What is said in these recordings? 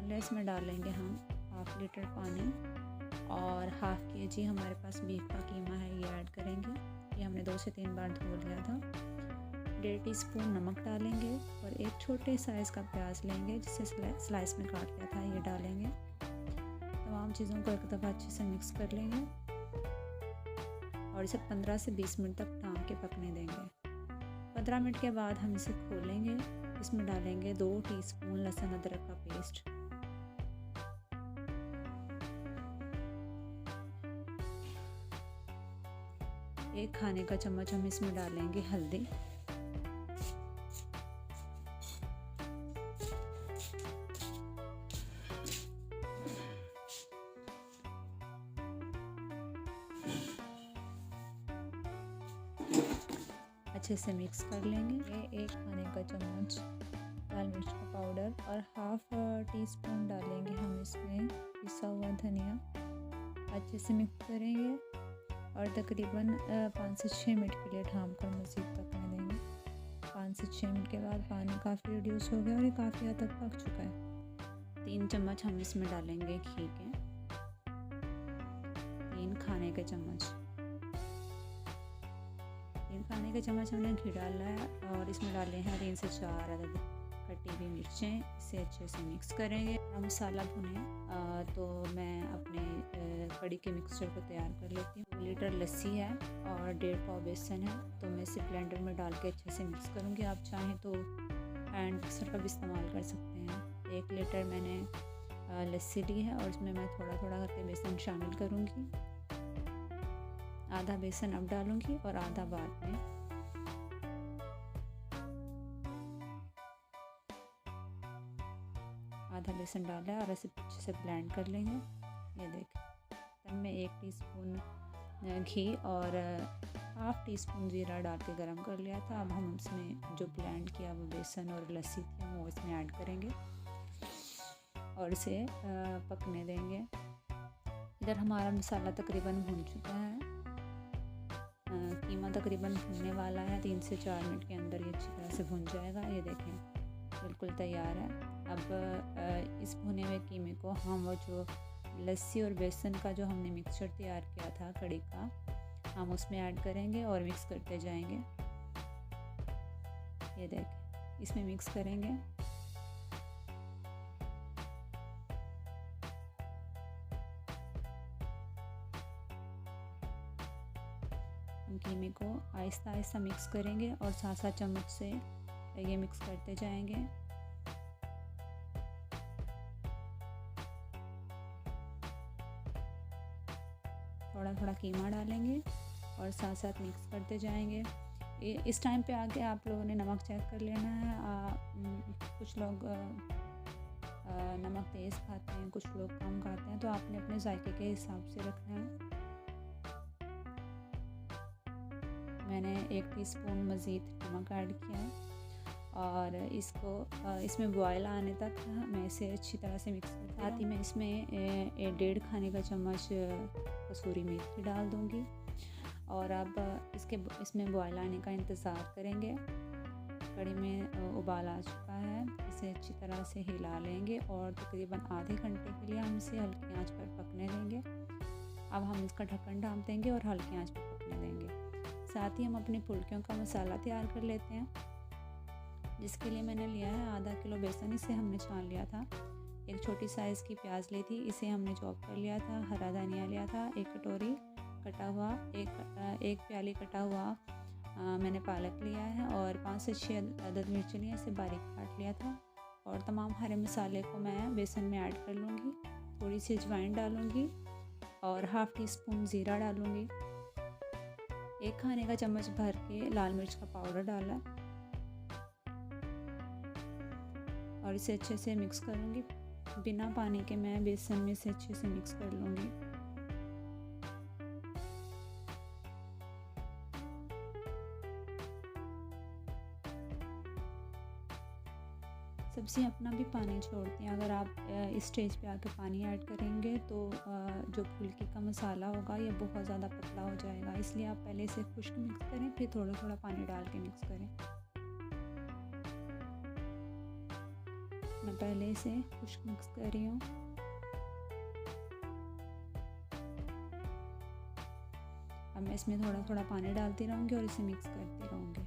है। इसमें डालेंगे हम 1/2 लीटर पानी और 1/2 kg हमारे पास बीफ का कीमा है, ये ऐड करेंगे। ये हमने 2 से 3 बार धो लिया था। 1.5 टीस्पून नमक डालेंगे और एक छोटे साइज़ का प्याज लेंगे जिसे स्लाइस में काट लिया था, ये डालेंगे। तमाम चीज़ों को एक दफ़ा अच्छे से मिक्स कर लेंगे और इसे 15 से 20 मिनट तक ढक के पकने देंगे। 15 मिनट के बाद हम इसे खोलेंगे। इसमें डालेंगे 2 टीस्पून लहसुन अदरक का पेस्ट, एक खाने का चम्मच हम इसमें डालेंगे हल्दी, अच्छे से मिक्स कर लेंगे। ये 1 खाने का चम्मच लाल मिर्च का पाउडर और 1/2 टीस्पून डालेंगे हम इसमें पिसा हुआ धनिया। अच्छे से मिक्स करेंगे और तकरीबन 5 से 6 मिनट के लिए ढाँप कर मज़ीद पकने देंगे। 5 से 6 मिनट के बाद पानी काफ़ी रिड्यूस हो गया और ये काफ़ी हद तक पक चुका है। 3 चम्मच हम इसमें डालेंगे घी के, 3 खाने के चम्मच, 3 खाने के चम्मच हमने घी डाला है और इसमें डाले हैं 3 से 4 अदद कटी हुई मिर्चें। इसे अच्छे से मिक्स करेंगे। हम मसाला भुने तो मैं अपने कड़ी के मिक्सचर को तैयार कर लेती हूँ। 2 लीटर लस्सी है और 1.5 पाव बेसन है, तो मैं इसे ब्लेंडर में डाल के अच्छे से मिक्स करूँगी। आप चाहें तो हैंड मिक्सर का भी इस्तेमाल कर सकते हैं। 1 लीटर मैंने लस्सी ली है और इसमें मैं थोड़ा थोड़ा करके बेसन शामिल करूँगी। आधा बेसन अब डालूँगी और आधा बाद में। आधा बेसन डाला है और इसे अच्छे से ब्लेंड कर लेंगे। ये देखें, तब मैं 1 टीस्पून घी और 1/2 टीस्पून ज़ीरा डाल के गरम कर लिया था। अब हम इसमें जो ब्लेंड किया वो बेसन और लस्सी थी वो इसमें ऐड करेंगे और इसे पकने देंगे। इधर हमारा मसाला तकरीबन भुन चुका है। कीमा तकरीबन भुनने वाला है। 3 से 4 मिनट के अंदर ये अच्छी तरह से भुन जाएगा। ये देखें, बिल्कुल तैयार है। अब इस भुने हुए कीमे को हम वो जो लस्सी और बेसन का जो हमने मिक्सचर तैयार किया था कड़ी का, हम उसमें ऐड करेंगे और मिक्स करते जाएंगे। ये देखें, इसमें मिक्स करेंगे। हम कीमे को आहिस्ता आहिस्ता मिक्स करेंगे और साथ साथ चम्मच से ये मिक्स करते जाएंगे। थोड़ा थोड़ा कीमा डालेंगे और साथ साथ मिक्स करते जाएंगे। इस टाइम पे आके आप लोगों ने नमक चेक कर लेना है। कुछ लोग नमक तेज़ खाते हैं, कुछ लोग कम खाते हैं, तो आपने अपने जायके के हिसाब से रखना है। मैंने 1 टीस्पून मज़ीद नमक ऐड किया है और इसमें बॉयल आने तक मैं इसे अच्छी तरह से मिक्स करती हूँ। साथ ही मैं इसमें 1.5 खाने का चम्मच कसूरी मेथी डाल दूँगी और अब इसमें बॉयल आने का इंतज़ार करेंगे। कड़ी में उबाल आ चुका है। इसे अच्छी तरह से हिला लेंगे और तकरीबन आधे घंटे के लिए हम इसे हल्की आंच पर पकने देंगे। अब हम इसका ढक्कन ढाँप देंगे और हल्की आंच पर पकने देंगे। साथ ही हम अपनी फुल्कियों का मसाला तैयार कर लेते हैं, जिसके लिए मैंने लिया है आधा किलो बेसन। इसे हमने छान लिया था। एक छोटी साइज़ की प्याज ली थी, इसे हमने चॉप कर लिया था। हरा धनिया लिया था, 1 कटोरी कटा हुआ, एक प्याली कटा हुआ मैंने पालक लिया है और 5 से 6 अदद मिर्च लिए, इसे बारीक काट लिया था। और तमाम हरे मसाले को मैं बेसन में ऐड कर लूँगी। थोड़ी सी अजवाइन डालूँगी और 1/2 टीस्पून ज़ीरा डालूँगी। 1 खाने का चम्मच भर के लाल मिर्च का पाउडर डाला और इसे अच्छे से मिक्स करूँगी। बिना पानी के मैं बेसन में से अच्छे से मिक्स कर लूँगी। सब्ज़ी अपना भी पानी छोड़ती हैं। अगर आप इस स्टेज पे आके पानी ऐड करेंगे तो जो फुल्की का मसाला होगा ये बहुत ज़्यादा पतला हो जाएगा। इसलिए आप पहले इसे खुश्क मिक्स करें, फिर थोड़ा थोड़ा पानी डाल के मिक्स करें। मैं पहले इसे खुश्क मिक्स कर रही हूँ। अब मैं इसमें थोड़ा थोड़ा पानी डालती रहूँगी और इसे मिक्स करती रहूँगी।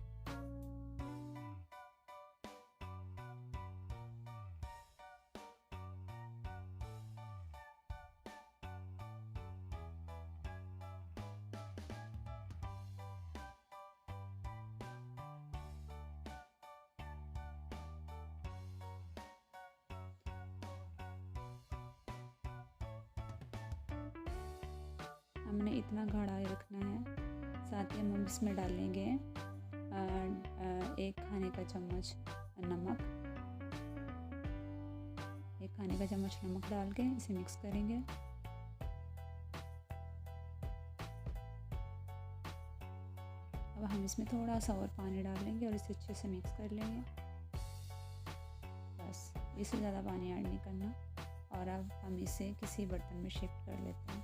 हमने इतना गाढ़ा रखना है। साथ ही हम इसमें डालेंगे 1 खाने का चम्मच नमक। 1 खाने का चम्मच नमक डाल के इसे मिक्स करेंगे। अब हम इसमें थोड़ा सा और पानी डालेंगे और इसे अच्छे से मिक्स कर लेंगे। बस, इससे ज़्यादा पानी ऐड नहीं करना। और अब हम इसे किसी बर्तन में शिफ्ट कर लेते हैं।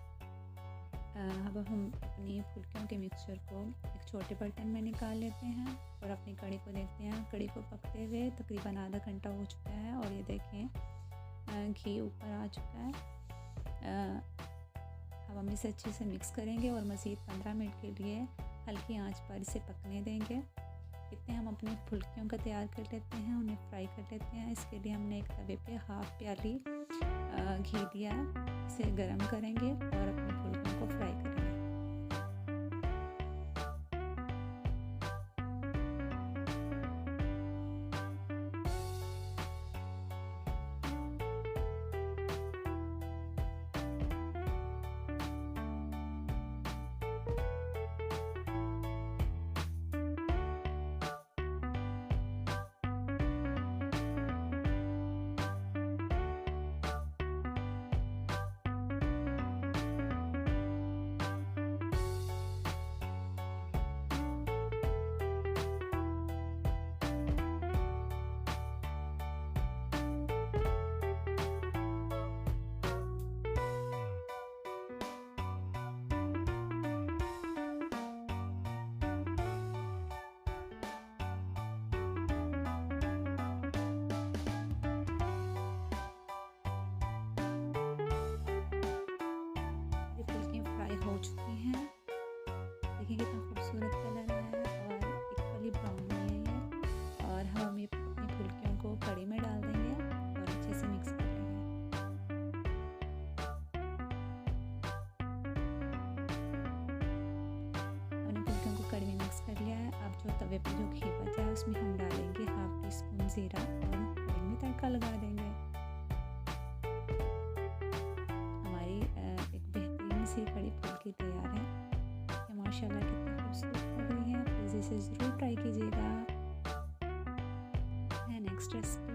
अब हम अपनी फुल्कियों के मिक्सचर को एक छोटे बर्तन में निकाल लेते हैं और अपनी कढ़ी को देखते हैं। कढ़ी को पकते हुए तकरीबन आधा घंटा हो चुका है और ये देखें घी ऊपर आ चुका है। अब हम इसे अच्छे से मिक्स करेंगे और मज़ीद 15 मिनट के लिए हल्की आंच पर इसे पकने देंगे। इतने हम अपनी फुल्कियों का तैयार कर लेते हैं, उन्हें फ्राई कर लेते हैं। इसके लिए हमने एक तवे पे 1/2 प्याली घी दिया है। इसे गरम करेंगे और अपनी फुल्कियों को फ्राई करेंगे। हो चुकी हैं। देखिए कितना खूबसूरत कलर है और इक्वली ब्राउन है ये। और हम ये अपनी फुल्कियों को कढ़ी में डाल देंगे और अच्छे से मिक्स कर लेंगे। हमने फुल्कियों को कढ़ी में मिक्स कर लिया है। अब जो तवे पे जो घी बचा है उसमें हम डालेंगे 1/2 टीस्पून ज़ीरा और कढ़ी में तड़का लगा देंगे। हमारी एक बेहतरीन सी कढ़ी फुल्की तैयार है। माशाल्लाह कितनी खूबसूरत लग रही है। प्लीज़ इसे ज़रूर ट्राई कीजिएगा। Next recipe